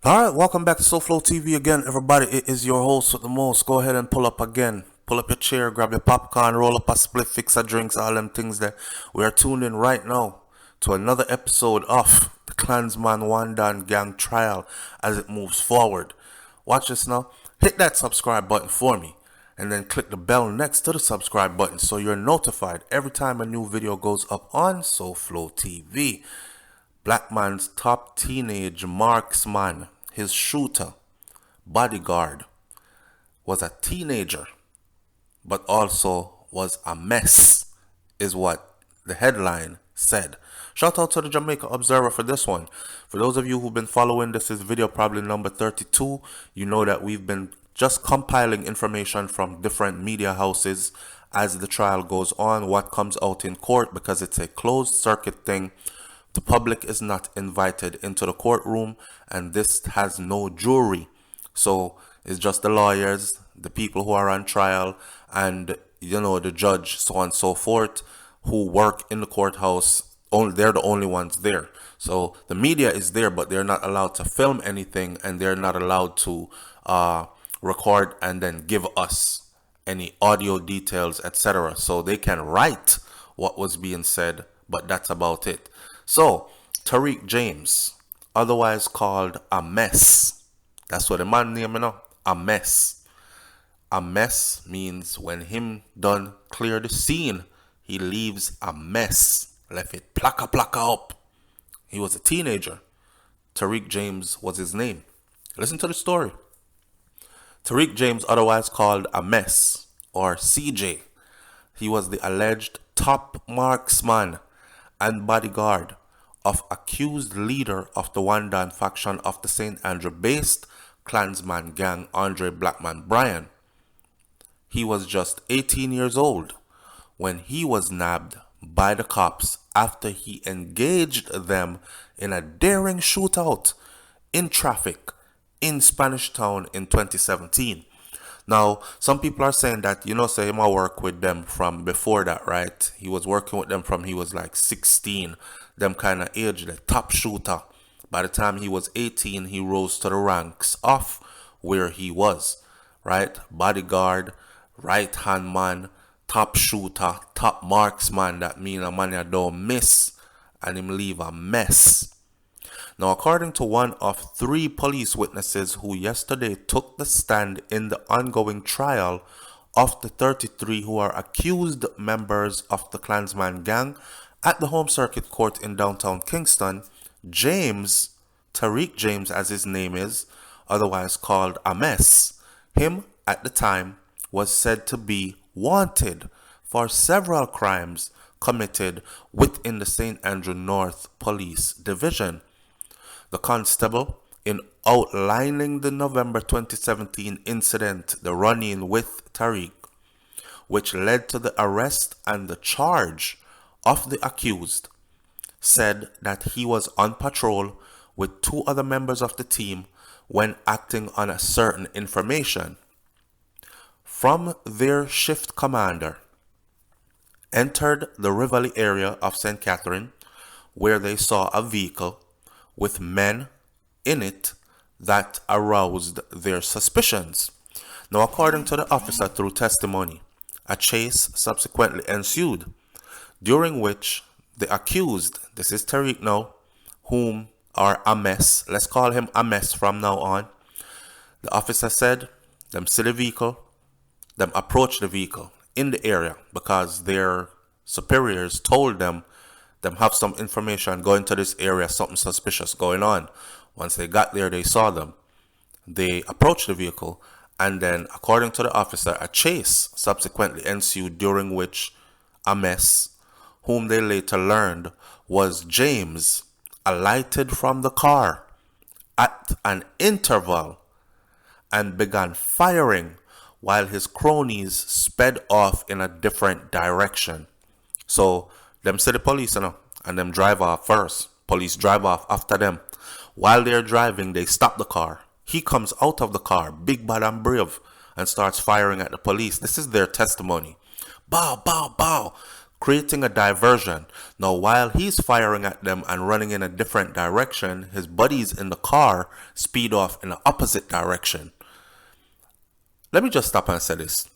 Alright, welcome back to SouFLoTV again, everybody. It is your host with the most. Go ahead and pull up again. Pull up your chair, grab your popcorn, roll up a split, fix a drinks, all them things that we are tuned in right now to another episode of the Clansman Wandan Gang trial as it moves forward. Watch this now. Hit that subscribe button for me and then click the bell next to the subscribe button so you're notified every time a new video goes up on SouFLoTV. Black man's top teenage marksman, his shooter, bodyguard, was a teenager, but also was a mess, is what the headline said. Shout out to the Jamaica Observer for this one. For those of you who've been following, this is video probably number 32. You know that we've been just compiling information from different media houses as the trial goes on, what comes out in court, because it's a closed circuit thing. The public is not invited into the courtroom, and this has no jury. So it's just the lawyers, the people who are on trial, and the judge, so on and so forth, who work in the courthouse. They're the only ones there. So the media is there, but they're not allowed to film anything, and they're not allowed to record and then give us any audio details, etc. So they can write what was being said, but that's about it. So, Tariq James, otherwise called a mess. That's what the man name, a mess. A mess means when him done clear the scene, he leaves a mess. Left it plaka up. He was a teenager. Tariq James was his name. Listen to the story. Tariq James, otherwise called a mess, or CJ. He was the alleged top marksman and bodyguard of accused leader of the Wandan faction of the St. Andrew-based Clansman gang, Andre Blackman Bryan. He was just 18 years old when he was nabbed by the cops after he engaged them in a daring shootout in traffic in Spanish Town in 2017. Now, some people are saying that, say him I work with them from before that, right? He was working with them from he was like 16, them kind of age, the top shooter. By the time he was 18, he rose to the ranks of where he was, right? Bodyguard, right-hand man, top shooter, top marksman. That mean a man that don't miss and him leave a mess. Now, according to one of 3 police witnesses who yesterday took the stand in the ongoing trial of the 33 who are accused members of the Clansman gang at the Home Circuit Court in downtown Kingston, James, Tariq James as his name is, otherwise called a mess, him at the time was said to be wanted for several crimes committed within the St. Andrew North Police Division. The constable, in outlining the November 2017 incident, the run-in with Tariq, which led to the arrest and the charge of the accused, said that he was on patrol with 2 other members of the team when acting on a certain information from their shift commander, entered the Rivoli area of St. Catherine, where they saw a vehicle with men in it that aroused their suspicions. Now, according to the officer through testimony, a chase subsequently ensued, during which the accused, this is Tariq now, whom are a mess, let's call him a mess from now on, the officer said, them see the vehicle, them approach the vehicle in the area because their superiors told them have some information going to this area, something suspicious going on. Once they got there, they saw them. They approached the vehicle, and then, according to the officer, a chase subsequently ensued, during which a mess, whom they later learned was James, alighted from the car at an interval and began firing while his cronies sped off in a different direction. So, them see the police, and them drive off first. Police drive off after them. While they're driving, they stop the car. He comes out of the car, big, bad, and brave, and starts firing at the police. This is their testimony. Bow, bow, bow. creating a diversion. Now, while he's firing at them and running in a different direction, his buddies in the car speed off in the opposite direction. Let me just stop and say this.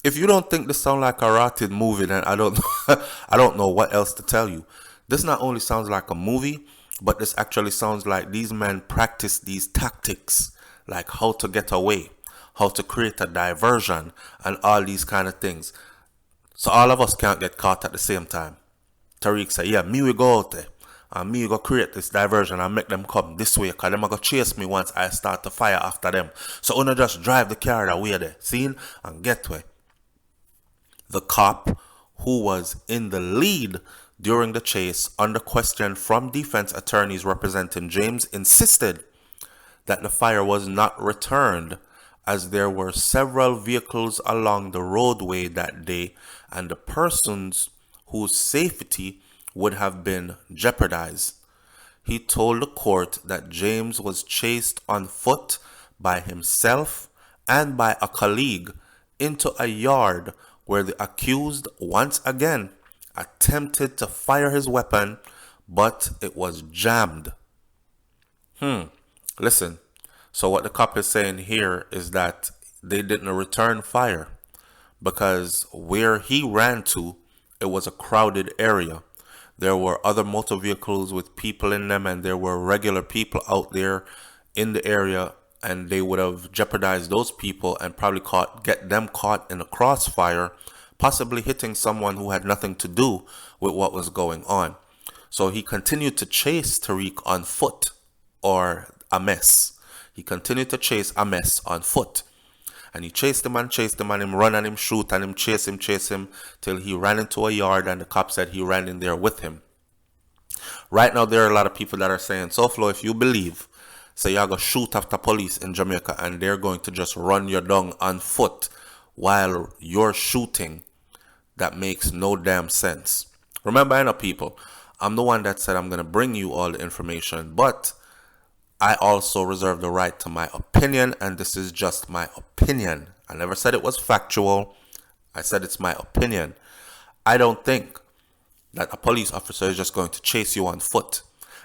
If you don't think this sounds like a rotted movie, then I don't I don't know what else to tell you. This not only sounds like a movie, but this actually sounds like these men practice these tactics, like how to get away, how to create a diversion, and all these kind of things. So all of us can't get caught at the same time. Tariq said, yeah, me will go out there, and me will go create this diversion and make them come this way, because them are going to chase me once I start to fire after them. So Una just drive the car that way there, seen, and get way. The cop, who was in the lead during the chase, under question from defense attorneys representing James, insisted that the fire was not returned, as there were several vehicles along the roadway that day and the persons whose safety would have been jeopardized. He told the court that James was chased on foot by himself and by a colleague into a yard where the accused once again attempted to fire his weapon, but it was jammed. Listen, so what the cop is saying here is that they didn't return fire because where he ran to, it was a crowded area. There were other motor vehicles with people in them, and there were regular people out there in the area, and they would have jeopardized those people and probably get them caught in a crossfire, possibly hitting someone who had nothing to do with what was going on. So he continued to chase Tariq on foot, or Ames. He continued to chase Ames on foot. And he chased him, and him run and him shoot and him chase him till he ran into a yard, and the cop said he ran in there with him. Right now, there are a lot of people that are saying, SouFlo, if you believe, say you're going to shoot after police in Jamaica and they're going to just run you down on foot while you're shooting, that makes no damn sense. Remember, I know people, I'm the one that said I'm going to bring you all the information, but I also reserve the right to my opinion, and this is just my opinion. I never said it was factual. I said it's my opinion. I don't think that a police officer is just going to chase you on foot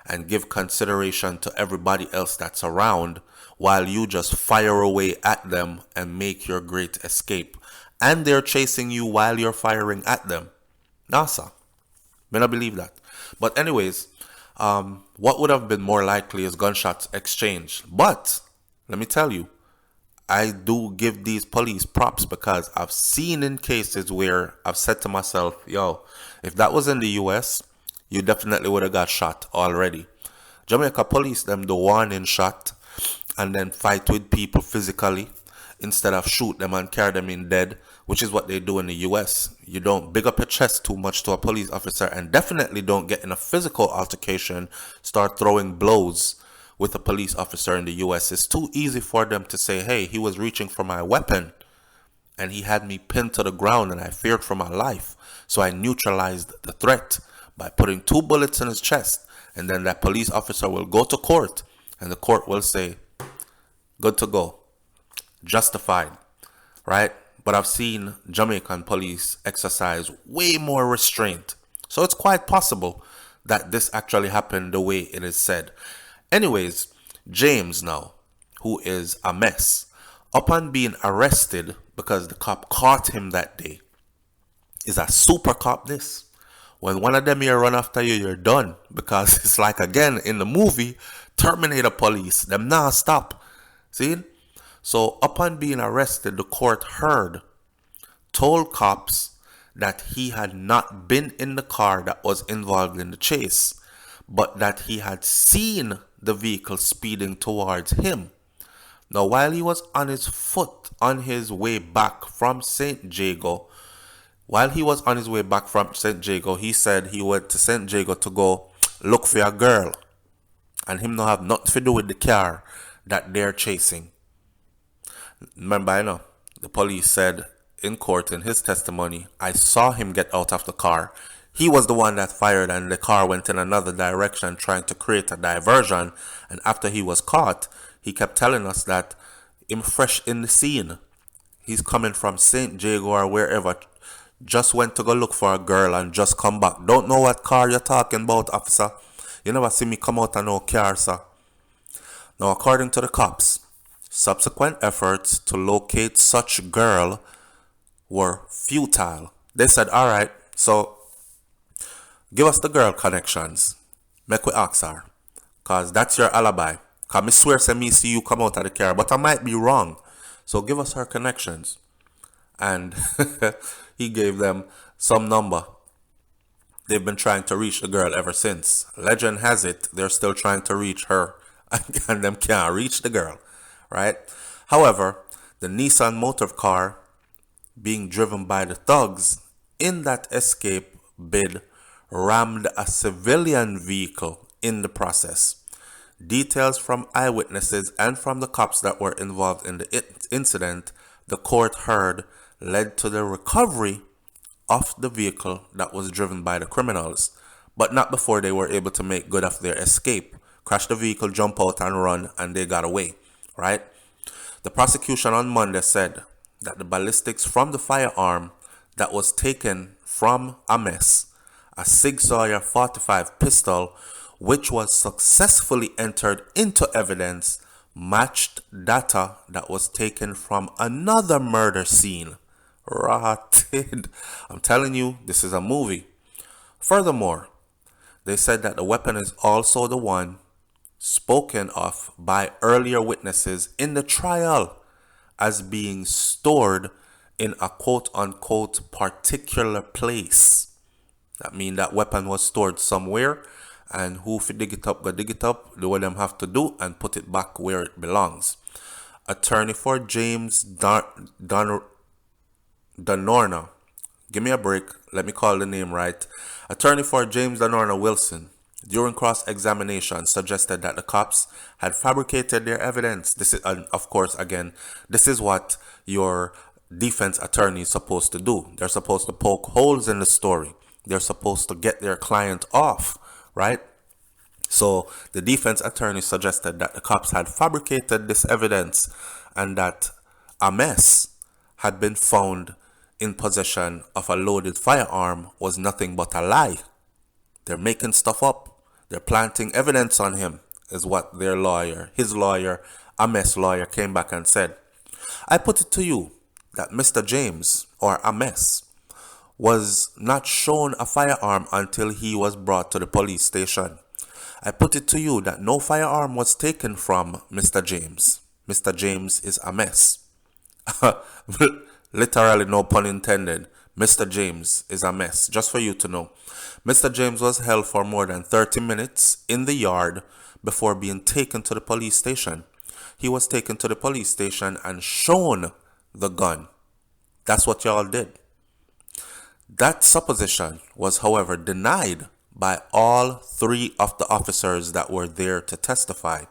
and give consideration to everybody else that's around while you just fire away at them and make your great escape. And they're chasing you while you're firing at them. NASA. May not believe that. But anyways, what would have been more likely is gunshots exchanged. But let me tell you, I do give these police props because I've seen in cases where I've said to myself, yo, if that was in the US, you definitely would have got shot already. Jamaica police them the warning shot and then fight with people physically instead of shoot them and carry them in dead, which is what they do in the US. You don't big up your chest too much to a police officer, and definitely don't get in a physical altercation, start throwing blows with a police officer in the US. It's too easy for them to say, hey, he was reaching for my weapon and he had me pinned to the ground and I feared for my life. So I neutralized the threat by putting 2 bullets in his chest, and then that police officer will go to court and the court will say, good to go. Justified, right? But I've seen Jamaican police exercise way more restraint. So it's quite possible that this actually happened the way it is said. Anyways, James now, who is a mess, upon being arrested because the cop caught him that day, is a super cop this. When one of them here run after you, you're done. Because it's like, again, in the movie, Terminator police, them nah stop. See? So upon being arrested, the court told cops that he had not been in the car that was involved in the chase, but that he had seen the vehicle speeding towards him. Now, while he was on his foot on his way back from St. Jago, he said he went to St. Jago to go look for a girl, and him not have nothing to do with the car that they're chasing. Remember, I know the police said in court in his testimony, I saw him get out of the car. He was the one that fired, and the car went in another direction trying to create a diversion. And after he was caught, he kept telling us that him fresh in the scene. He's coming from St. Jago or wherever, Just went to go look for a girl and just come back. Don't know what car you're talking about, officer. You never see me come out of no car, sir. Now, according to the cops, subsequent efforts to locate such girl were futile. They said, alright, so give us the girl connections. Make we ask her. Cause that's your alibi. Cause me swear say me see you come out of the car, but I might be wrong. So give us her connections. And he gave them some number. They've been trying to reach the girl ever since. Legend has it, they're still trying to reach her. And them can't reach the girl. Right? However, the Nissan motor car being driven by the thugs in that escape bid rammed a civilian vehicle in the process. Details from eyewitnesses and from the cops that were involved in the incident the court heard led to the recovery of the vehicle that was driven by the criminals, but not before they were able to make good of their escape. Crash the vehicle, jump out and run, and they got away, right? The prosecution on Monday said that the ballistics from the firearm that was taken from Ames, a Sig Sauer 45 pistol, which was successfully entered into evidence, matched data that was taken from another murder scene. Rotted. I'm telling you, this is a movie. Furthermore, they said that the weapon is also the one spoken of by earlier witnesses in the trial as being stored in a quote-unquote particular place. That means that weapon was stored somewhere, and who fi dig it up, go dig it up, do what them have to do, and put it back where it belongs. Attorney for James Danorna, give me a break, let me call the name right. Attorney for James Danorna Wilson, during cross-examination, suggested that the cops had fabricated their evidence. This is, of course, again, this is what your defense attorney is supposed to do. They're supposed to poke holes in the story. They're supposed to get their client off, right? So the defense attorney suggested that the cops had fabricated this evidence and that Ames had been found in possession of a loaded firearm was nothing but a lie. They're making stuff up. They're planting evidence on him, is what their lawyer, his lawyer, Ames' lawyer, came back and said. I put it to you that Mr. James, or Ames, was not shown a firearm until he was brought to the police station. I put it to you that no firearm was taken from Mr. James. Mr. James is Ames. Literally, no pun intended. Mr. James is a mess. Just for you to know. Mr. James was held for more than 30 minutes in the yard before being taken to the police station. He was taken to the police station and shown the gun. That's what y'all did. That supposition was, however, denied by all three of the officers that were there to testify.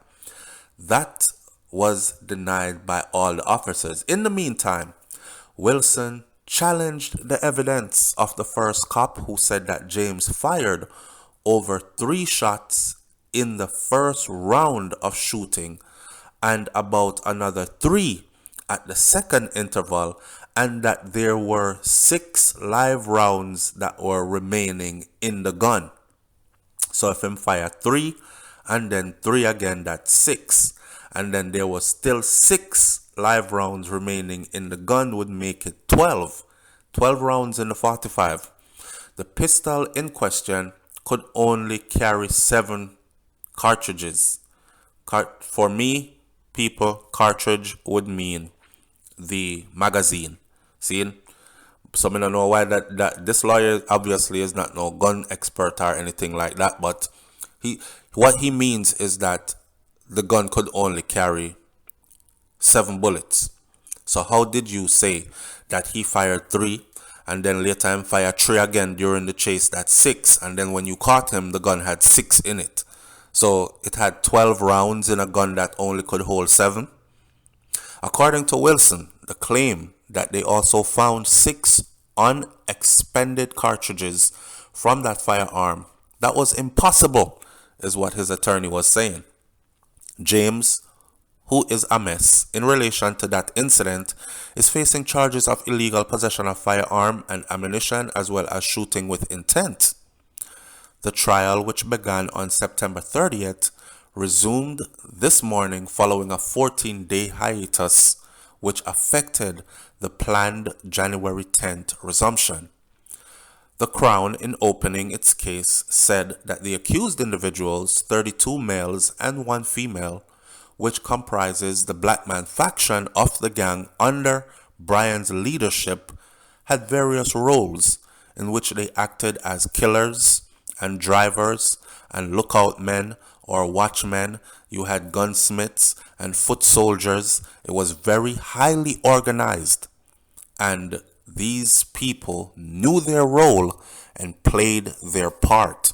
That was denied by all the officers. In the meantime, Wilson challenged the evidence of the first cop who said that James fired over 3 shots in the first round of shooting and about another 3 at the second interval, and that there were 6 live rounds that were remaining in the gun. So if him fire 3 and then 3 again, that's 6, and then there was still 6 live rounds remaining in the gun, would make it 12 rounds in the 45. The pistol in question could only carry 7 cartridges. For me, people, cartridge would mean the magazine. See? So I don't know why that this lawyer obviously is not no gun expert or anything like that, but what he means is that the gun could only carry 7 bullets. So how did you say that he fired 3 and then later him fired 3 again during the chase? That's 6, and then when you caught him, the gun had 6 in it. So it had 12 rounds in a gun that only could hold 7. According to Wilson, the claim that they also found 6 unexpended cartridges from that firearm, that was impossible, is what his attorney was saying. James who is a mess in relation to that incident, is facing charges of illegal possession of firearm and ammunition as well as shooting with intent. The trial, which began on September 30th, resumed this morning following a 14-day hiatus which affected the planned January 10th resumption. The Crown, in opening its case, said that the accused individuals, 32 males and 1 female, which comprises the Black Man faction of the gang under Brian's leadership, had various roles in which they acted as killers and drivers and lookout men or watchmen. You had gunsmiths and foot soldiers. It was very highly organized, and these people knew their role and played their part.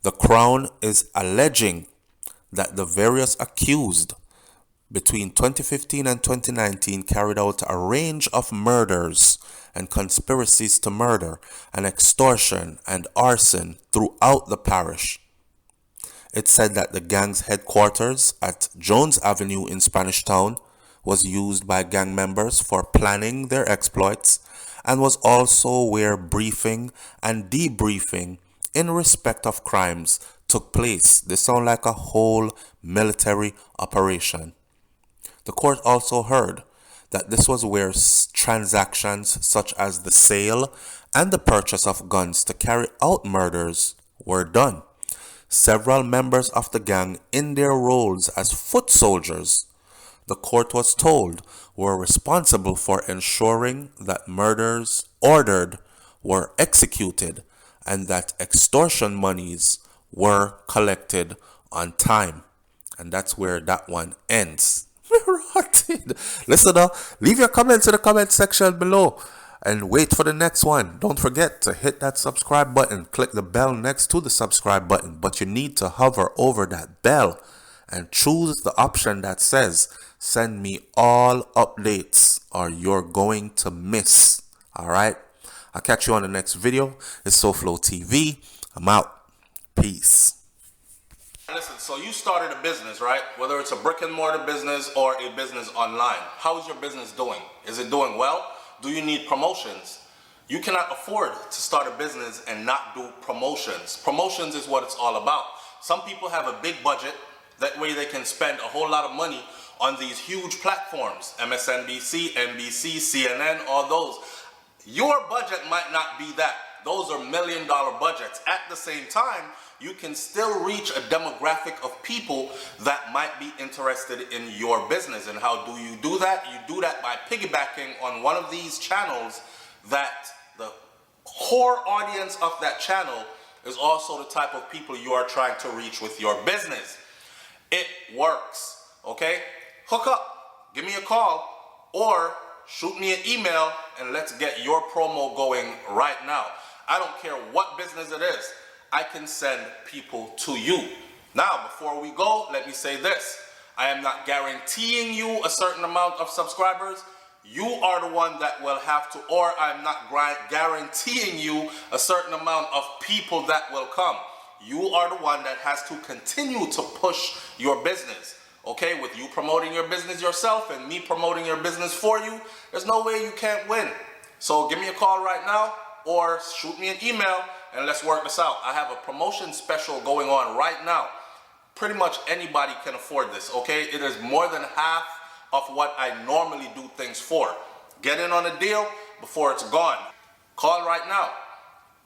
The Crown is alleging that the various accused between 2015 and 2019 carried out a range of murders and conspiracies to murder and extortion and arson throughout the parish. It said that the gang's headquarters at Jones Avenue in Spanish Town was used by gang members for planning their exploits and was also where briefing and debriefing in respect of crimes took place. This sounds like a whole military operation. The court also heard that this was where transactions such as the sale and the purchase of guns to carry out murders were done. Several members of the gang, in their roles as foot soldiers, the court was told, were responsible for ensuring that murders ordered were executed and that extortion monies were collected on time. And that's where that one ends. Rotted. Listen up, leave your comments in the comment section below and wait for the next one. Don't forget to hit that subscribe button, click the bell next to the subscribe button, but you need to hover over that bell and choose the option that says send me all updates or you're going to miss. Alright, I'll catch you on the next video. It's SouFLoTV. I'm out. Peace. Listen, so you started a business, right? Whether it's a brick and mortar business or a business online. How is your business doing? Is it doing well? Do you need promotions? You cannot afford to start a business and not do promotions. Promotions is what it's all about. Some people have a big budget. That way they can spend a whole lot of money on these huge platforms. MSNBC, NBC, CNN, all those. Your budget might not be that. Those are $1 million budgets. At the same time, you can still reach a demographic of people that might be interested in your business. And how do you do that? You do that by piggybacking on one of these channels that the core audience of that channel is also the type of people you are trying to reach with your business. It works, okay? Hook up, give me a call, or shoot me an email and let's get your promo going right now. I don't care what business it is. I can send people to you. Now, before we go, let me say this. I am not guaranteeing you a certain amount of subscribers. You are the one that will have to, or I'm not guaranteeing you a certain amount of people that will come. You are the one that has to continue to push your business. Okay, with you promoting your business yourself and me promoting your business for you, there's no way you can't win. So give me a call right now or shoot me an email and let's work this out. I have a promotion special going on right now. Pretty much anybody can afford this, okay? It is more than half of what I normally do things for. Get in on a deal before it's gone. Call right now.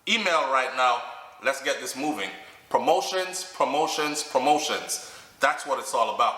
Email right now. Let's get this moving. Promotions, promotions, promotions. That's what it's all about.